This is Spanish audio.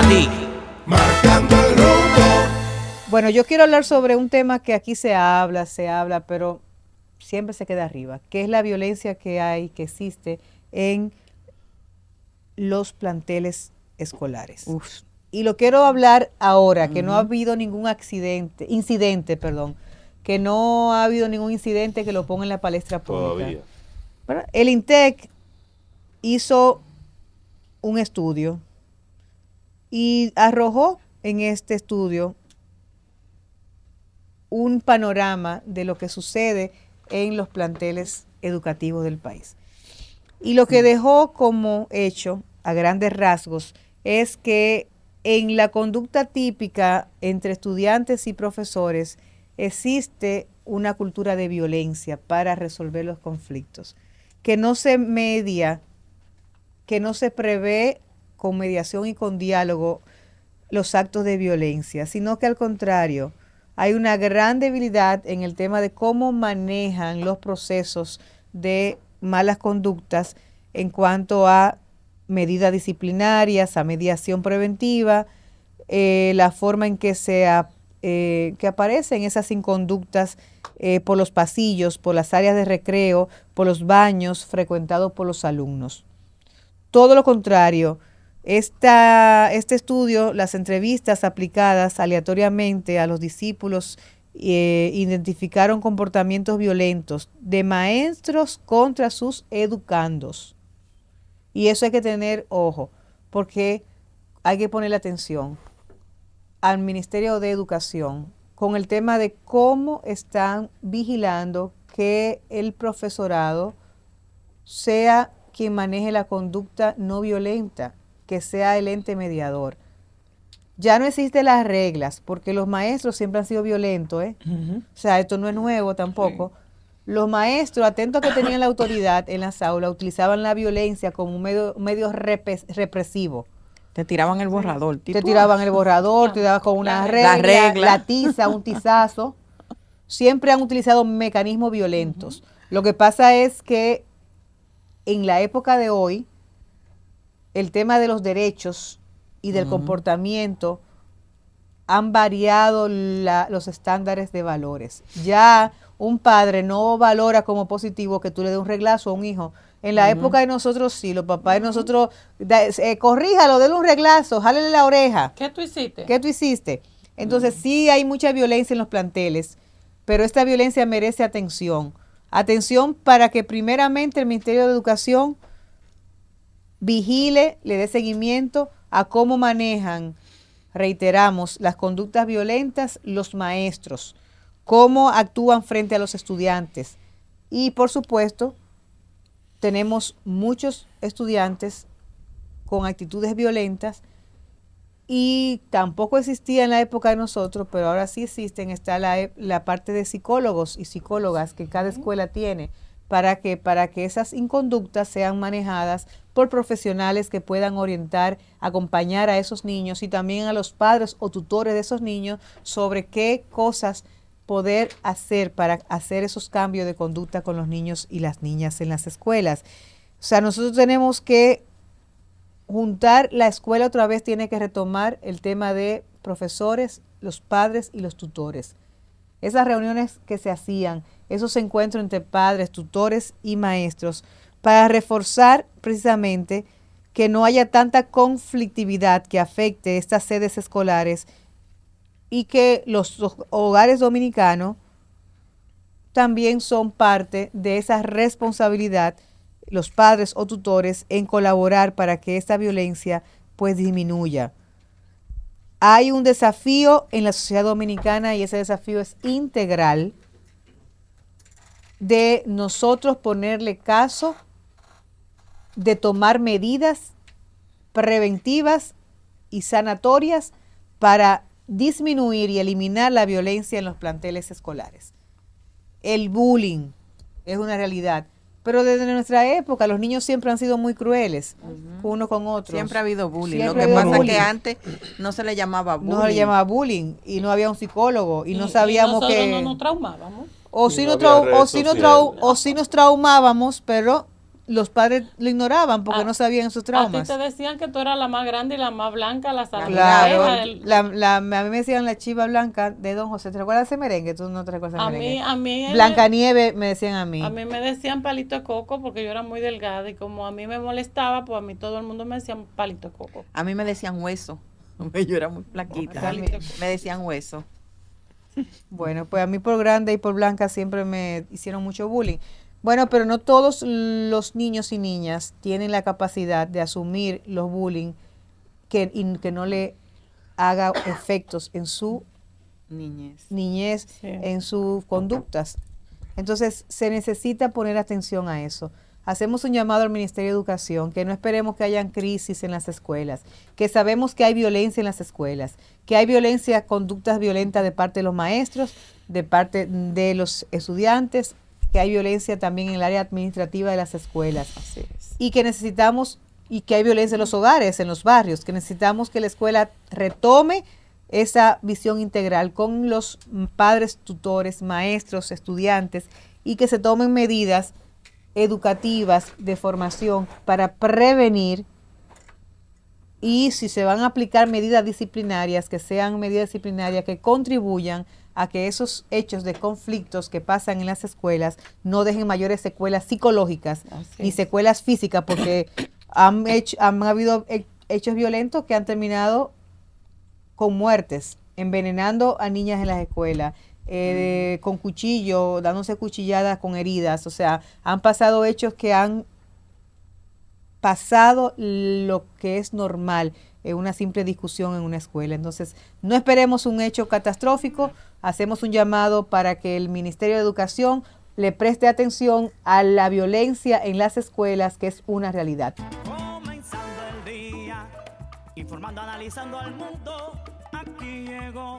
ti. Marcando el rumbo. Bueno, yo quiero hablar sobre un tema que aquí se habla, pero siempre se queda arriba, que es la violencia que existe en los planteles escolares. Uf. Y lo quiero hablar ahora, que no ha habido ningún incidente, que no ha habido ningún incidente que lo ponga en la palestra pública. Todavía. ¿Verdad? El INTEC hizo un estudio y arrojó en este estudio un panorama de lo que sucede en los planteles educativos del país. Y lo que dejó como hecho, a grandes rasgos, es que en la conducta típica entre estudiantes y profesores existe una cultura de violencia para resolver los conflictos, que no se media, que no se prevé con mediación y con diálogo los actos de violencia, sino que al contrario, hay una gran debilidad en el tema de cómo manejan los procesos de malas conductas en cuanto a medidas disciplinarias, a mediación preventiva, la forma en que que aparecen esas inconductas por los pasillos, por las áreas de recreo, por los baños frecuentados por los alumnos. Todo lo contrario, este estudio, las entrevistas aplicadas aleatoriamente a los discípulos identificaron comportamientos violentos de maestros contra sus educandos. Y eso hay que tener ojo, porque hay que ponerle atención al Ministerio de Educación con el tema de cómo están vigilando que el profesorado sea quien maneje la conducta no violenta, que sea el ente mediador. Ya no existen las reglas, porque los maestros siempre han sido violentos, ¿eh? O sea, esto no es nuevo tampoco. Sí. Los maestros, atentos a que tenían la autoridad en las aulas, utilizaban la violencia como un medio represivo. Te tiraban el borrador. Sí. Te tiraban el borrador, te daban con una regla, la tiza, un tizazo. Siempre han utilizado mecanismos violentos. Lo que pasa es que en la época de hoy, el tema de los derechos y del comportamiento han variado los estándares de valores. Ya un padre no valora como positivo que tú le des un reglazo a un hijo. En la época de nosotros sí, los papás de nosotros, corríjalo, déle un reglazo, jálele la oreja. ¿Qué tú hiciste? ¿Qué tú hiciste? Entonces sí hay mucha violencia en los planteles, pero esta violencia merece atención. Atención para que primeramente el Ministerio de Educación vigile, le dé seguimiento a cómo manejan, reiteramos, las conductas violentas los maestros, cómo actúan frente a los estudiantes. Y por supuesto, tenemos muchos estudiantes con actitudes violentas y tampoco existía en la época de nosotros, pero ahora sí existen, está la parte de psicólogos y psicólogas que cada escuela tiene para que esas inconductas sean manejadas por profesionales que puedan orientar, acompañar a esos niños y también a los padres o tutores de esos niños sobre qué cosas poder hacer para hacer esos cambios de conducta con los niños y las niñas en las escuelas. O sea, nosotros tenemos que juntar la escuela otra vez, tiene que retomar el tema de profesores, los padres y los tutores. Esas reuniones que se hacían, esos encuentros entre padres, tutores y maestros, para reforzar precisamente que no haya tanta conflictividad que afecte estas sedes escolares y que los hogares dominicanos también son parte de esa responsabilidad, los padres o tutores, en colaborar para que esta violencia pues disminuya. Hay un desafío en la sociedad dominicana y ese desafío es integral de nosotros ponerle caso, de tomar medidas preventivas y sanatorias para disminuir y eliminar la violencia en los planteles escolares. El bullying es una realidad, pero desde nuestra época los niños siempre han sido muy crueles, uno con otros. Siempre ha habido bullying. Siempre Lo que pasa es bullying. que antes no se le llamaba bullying. No se le llamaba bullying y no había un psicólogo y no sabíamos nosotros que no nos traumábamos. o si nos traumábamos, pero los padres lo ignoraban porque no sabían sus A traumas. ti te decían que tú eras la más grande y la más blanca, la Claro, salvadoreña. a mí me decían la chiva blanca de Don José. ¿Te recuerdas ese merengue? Tú no te recuerdas ese merengue. A mí Blancanieve me decían a mí. A mí me decían palito de coco porque yo era muy delgada y como a mí me molestaba, pues a mí todo el mundo me decía palito de coco. A mí me decían hueso. Porque yo era muy flaquita. Me decían hueso. Bueno, pues a mí por grande y por blanca siempre me hicieron mucho bullying. Bueno, pero no todos los niños y niñas tienen la capacidad de asumir los bullying y que no le haga efectos en su niñez, Sí. en sus conductas. Entonces, se necesita poner atención a eso. Hacemos un llamado al Ministerio de Educación, que no esperemos que hayan crisis en las escuelas, que sabemos que hay violencia en las escuelas, que hay violencia, conductas violentas de parte de los maestros, de parte de los estudiantes, que hay violencia también en el área administrativa de las escuelas. Así es. Y que necesitamos, y que hay violencia en los hogares, en los barrios, que necesitamos que la escuela retome esa visión integral con los padres, tutores, maestros, estudiantes, y que se tomen medidas educativas de formación para prevenir, y si se van a aplicar medidas disciplinarias, que sean medidas disciplinarias que contribuyan a que esos hechos de conflictos que pasan en las escuelas no dejen mayores secuelas psicológicas ni secuelas físicas, porque han habido hechos violentos que han terminado con muertes, envenenando a niñas en las escuelas, con cuchillo, dándose cuchilladas con heridas. O sea, han pasado hechos que han pasado lo que es normal en una simple discusión en una escuela. Entonces, no esperemos un hecho catastrófico. Hacemos un llamado para que el Ministerio de Educación le preste atención a la violencia en las escuelas, que es una realidad. Comenzando el día, informando, analizando al mundo, aquí llegó